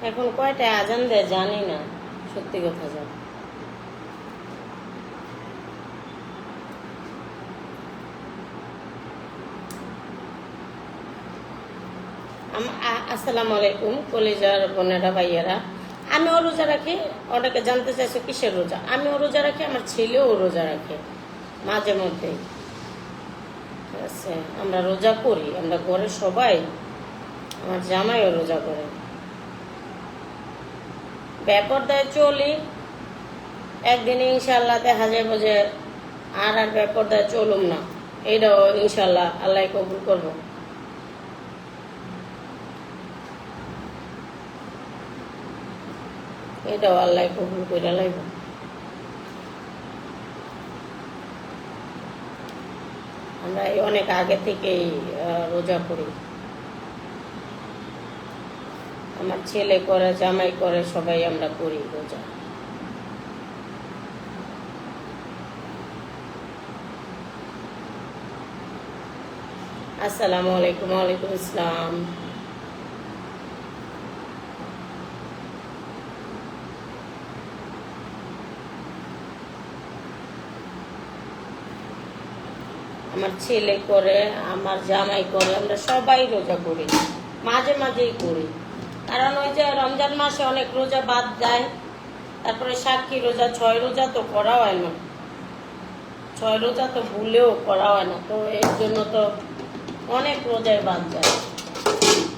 এখন কয়টা আজান দেয় জানি না, সত্যি কথা জানি। আসসালামু আলাইকুম কলিজার বোনেরা ভাইয়েরা। আমিও রোজা রাখি। অনেকে জানতে চাইছো কিসের রোজা। আমিও রোজা রাখি, আমার ছেলেও রোজা রাখে মাঝে মধ্যে। ঠিক আছে, আমরা রোজা করি, আমরা ঘরে সবাই। আমার জামাইও রোজা করে। বেপরদায় চলি, একদিন ইনশাল্লাহ দেখা যাবো যে আর বেপরদায় চলুম না। এইটাও ইনশাল্লাহ আল্লাহ কবুল করবো। এটাও আল্লাহ কবুল করে লাইব। আমরা অনেক আগে থেকেই রোজা করি। আমার ছেলে করে, জামাই করে, সবাই আমরা করি রোজা। আসসালামু আলাইকুম। ওয়ালাইকুম আসসালাম। আমার ছেলে করে, আমার জামাই করে, আমরা সবাই রোজা করি, মাঝে মাঝেই করি। কারণ ওই যে রমজান মাসে অনেক রোজা বাদ যায়, তারপরে সাক্ষী রোজা, 6 রোজা তো করা হয় না, 6 রোজা তো ভুলেও করা হয় না। তো এর জন্য তো অনেক রোজায় বাদ যায়।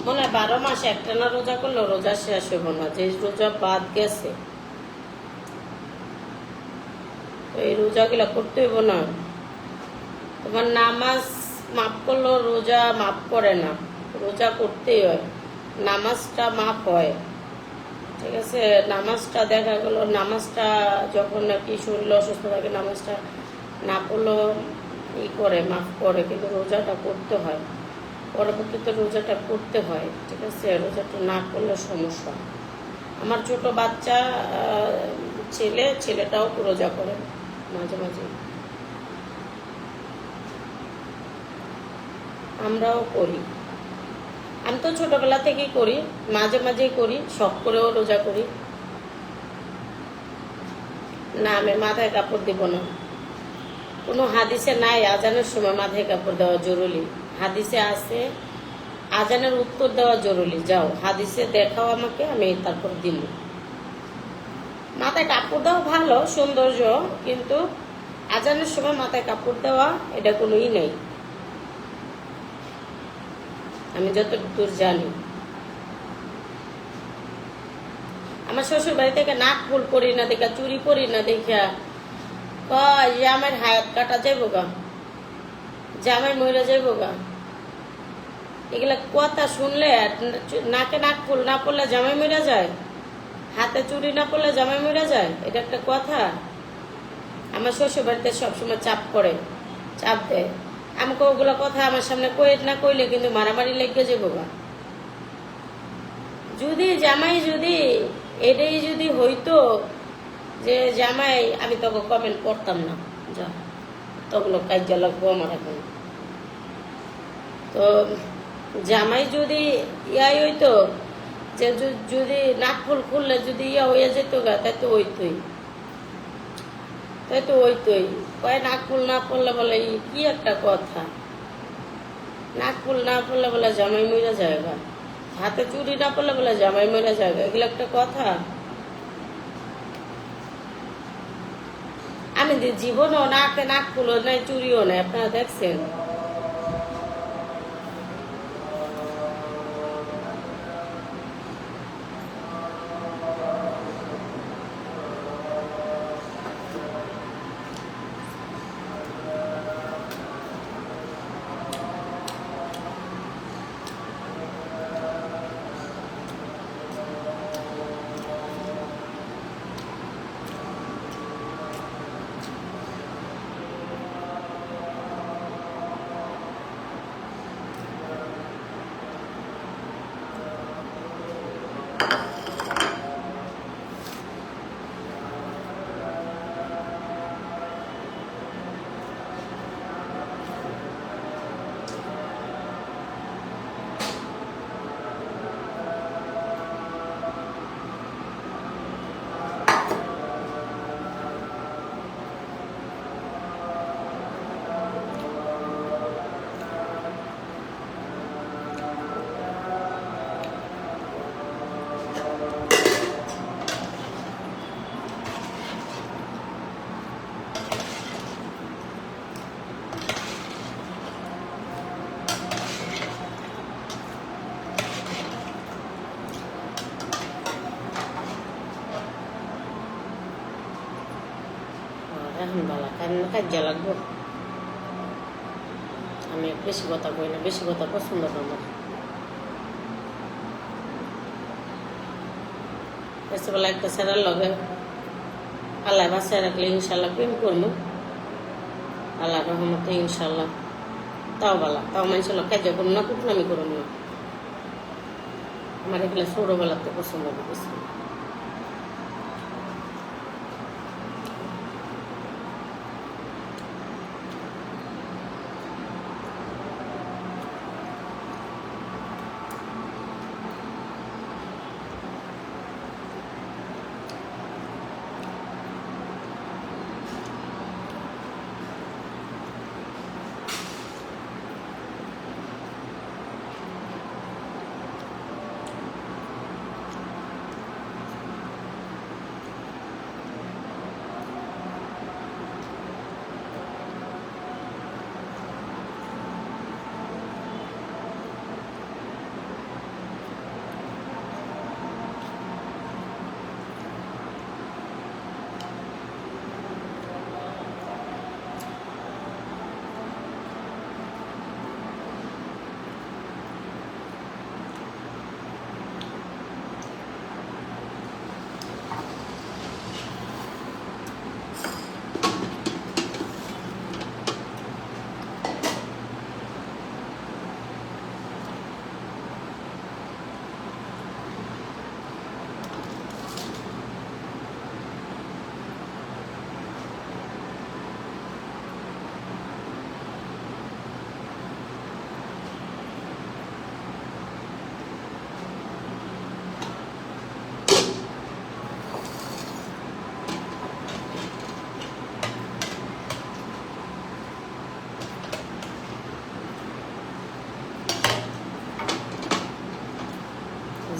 মনে হয় 12 মাস একটানা রোজা করলে রোজা শেষ হইব না, যে রোজা বাদ গেছে। তো এই রোজাগুলা করতে হইব না। তোমার নামাজ মাফ করলেও রোজা মাফ করে না, রোজা করতেই হয়, নামাজটা মাফ হয়। ঠিক আছে, নামাজটা দেখা গেল, নামাজটা যখন নাকি শরীর অসুস্থ থাকে নামাজটা না পড়লেও করে মাফ করে, কিন্তু রোজাটা করতে হয়, পরবর্তীতে রোজাটা করতে হয়। ঠিক আছে, রোজাটা না করলে সমস্যা। আমার ছোট বাচ্চা ছেলেটাও রোজা করে মাঝে মাঝে, আমরাও করি। আমি তো ছোটবেলা থেকেই করি, মাঝে মাঝেই করি, শখ করেও রোজা করি। না, আমি মাথায় কাপড় দিব না। কোনো হাদিসে নাই আজানের সময় মাথায় কাপড় দেওয়া জরুরি। হাদিসে আছে আজানের উত্তর দেওয়া জরুরি। যাও হাদিসে দেখাও আমাকে, আমি তারপর দিব। মাথায় কাপড় দেওয়া ভালো, সৌন্দর্য, কিন্তু আজানের সময় মাথায় কাপড় দেওয়া এটা কোনোই নেই, আমি যতদূর জানি। আমার শ্বশুর বাড়ি থেকে নাক ফুল পরি না দেখা, চুরি পরি না দেখা কয় জামাই হায়াত কাটা যাইব গা, জামাই মহিলা যাইব গা। এগুলা কথা শুনলে, নাকে নাক ফুল না পড়লে জামাই মহিলা যায়, হাতে চুরি না পড়লে জামাই মহিলা যায়, এটা একটা কথা? আমার শ্বশুর বাড়িতে সবসময় চাপ করে, চাপ দেয়। আমাকে ওগুলো কথা আমার সামনে কই না কইলে কিন্তু মারামারি লেগে যাবো গা। যদি জামাই যদি এটাই যদি হইতো যে জামাই, আমি তোকে কমেন্ট করতাম না, যা তগুলো কাজ লাগবো আমার এখন। তো জামাই যদি ইয়াই হইতো যে যদি নাক ফুল খুললে যদি ইয়া হইয়া যেত গা, তাই তো হইতোই, তাই তো হইতোই। কয় নাক ফুল না পড়লে বলে কি একটা কথা, নাক ফুল না পড়লে বলে জামাই মইরা যায় গা, হাতে চুরি না পড়লে বলে জামাই মইরা যায় গা, এগুলো একটা কথা? আমি জীবনও নাকে নাক ফুলও নাই, চুরিও নাই, আপনারা দেখছেন? এখন ভালো কারণ কাজে লাগবো। আমি বেশি কথা কই না, বেশি কথা পছন্দ না আমার। বেলা একটা ছেড়ার লগে আল্লাহ বাসায় রাখলে ইনশাল্লাহ প্রেম করবো, আল্লাহ রহমতে ইনশাল্লাহ। তাও বালা, তাও মানুষের লোক কাজে করুন না, কুটনামি করুন না। আমার এগুলো ছোটবেলাতে পছন্দ করতেছে।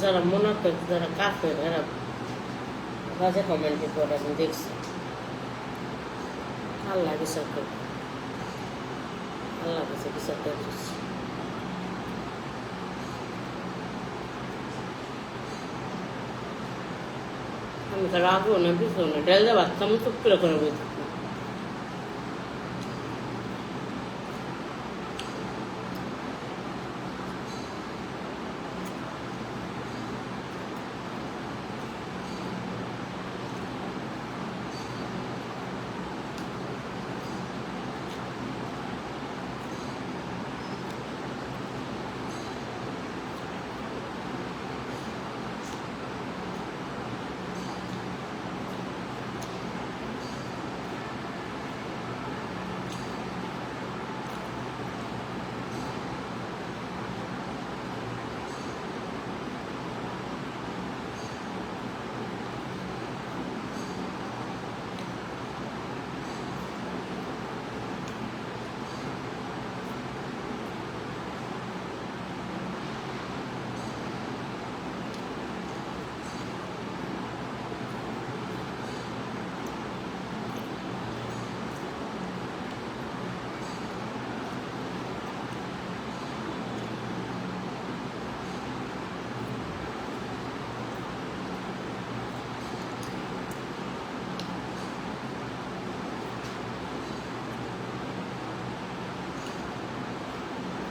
যারা মুনাফিক, যারা কাফের, এরা বাজে কমেন্টে করে আমি দেখছি। আল্লাহ বিচার করবে, আল্লাহ কাছে বিচার করতেছি। আমি তো রাখবো না, কিছু না, ডাল দিয়ে ভাত আমি চুপ করে বলছি।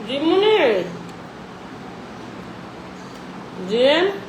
Gimana? Jen?